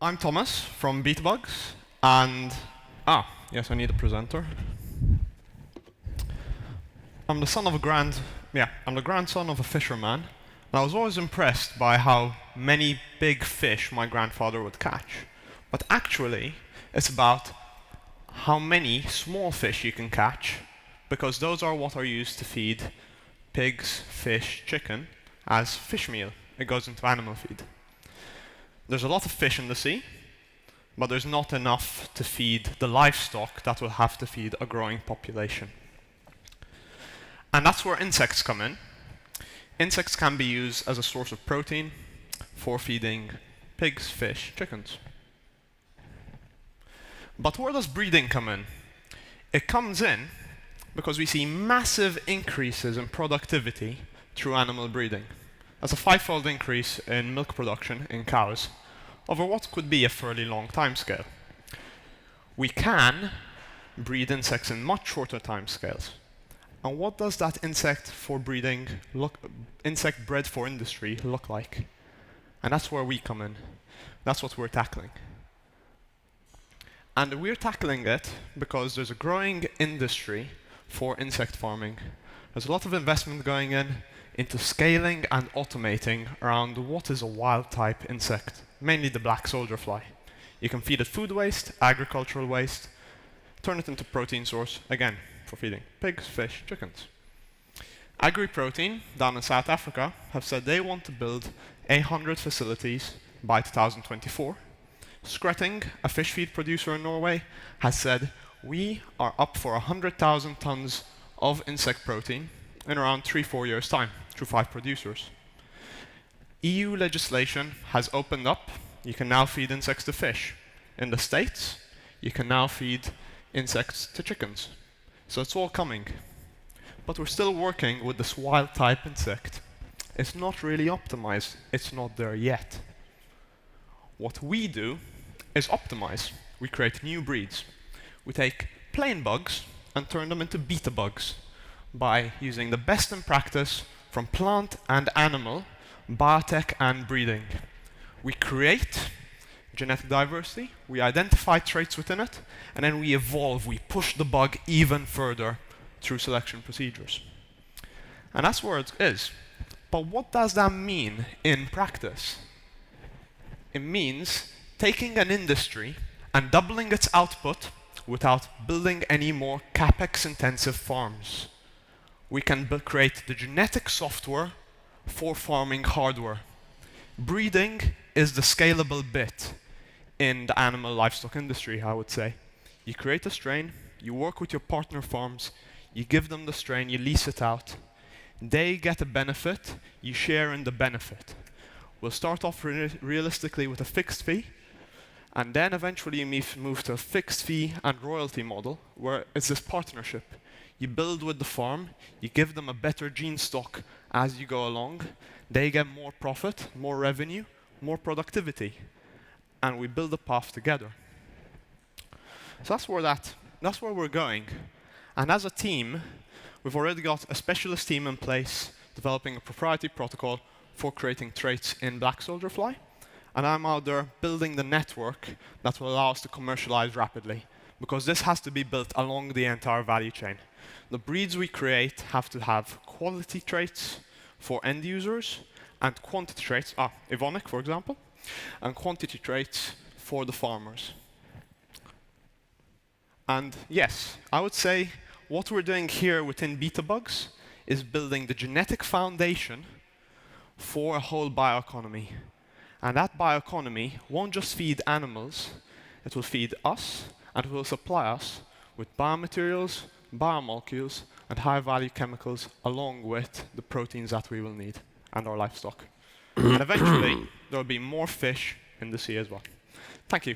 I'm Thomas from Beatbugs, and yes, I need a presenter. I'm the grandson of a fisherman, and I was always impressed by how many big fish my grandfather would catch. But actually, it's about how many small fish you can catch, because those are what are used to feed pigs, fish, chicken as fish meal. It goes into animal feed. There's a lot of fish in the sea, but there's not enough to feed the livestock that will have to feed a growing population. And that's where insects come in. Insects can be used as a source of protein for feeding pigs, fish, chickens. But where does breeding come in? It comes in because we see massive increases in productivity through animal breeding. That's a 5-fold increase in milk production in cows over what could be a fairly long timescale. We can breed insects in much shorter timescales. And what does that insect bred for industry look like? And that's where we come in. That's what we're tackling. And we're tackling it because there's a growing industry for insect farming. There's a lot of investment going into scaling and automating around what is a wild type insect, mainly the black soldier fly. You can feed it food waste, agricultural waste, turn it into protein source, again, for feeding pigs, fish, chickens. Agri-Protein, down in South Africa, have said they want to build 100 facilities by 2024. Skretting, a fish feed producer in Norway, has said we are up for 100,000 tons of insect protein in around 3-4 years' time through 5 producers. EU legislation has opened up. You can now feed insects to fish. In the States, you can now feed insects to chickens. So it's all coming. But we're still working with this wild type insect. It's not really optimized. It's not there yet. What we do is optimize. We create new breeds. We take plain bugs and turn them into beta bugs by using the best in practice from plant and animal, biotech and breeding. We create genetic diversity, we identify traits within it, and then we evolve, we push the bug even further through selection procedures. And that's where it is. But what does that mean in practice? It means taking an industry and doubling its output without building any more capex-intensive farms. We can create the genetic software for farming hardware. Breeding is the scalable bit in the animal livestock industry, I would say. You create a strain, you work with your partner farms, you give them the strain, you lease it out. They get a benefit, you share in the benefit. We'll start off realistically with a fixed fee, and then eventually you move to a fixed fee and royalty model, where it's this partnership. You build with the farm, you give them a better gene stock as you go along, they get more profit, more revenue, more productivity, and we build a path together. So that's where we're going. And as a team, we've already got a specialist team in place developing a proprietary protocol for creating traits in black soldier fly. And I'm out there building the network that will allow us to commercialize rapidly, because this has to be built along the entire value chain. The breeds we create have to have quality traits for end users and quantity traits, Evonik for example, and quantity traits for the farmers. And yes, I would say what we're doing here within Beatbugs is building the genetic foundation for a whole bioeconomy. And that bioeconomy won't just feed animals, it will feed us, and it will supply us with biomaterials, biomolecules, and high-value chemicals along with the proteins that we will need and our livestock. And eventually, there will be more fish in the sea as well. Thank you.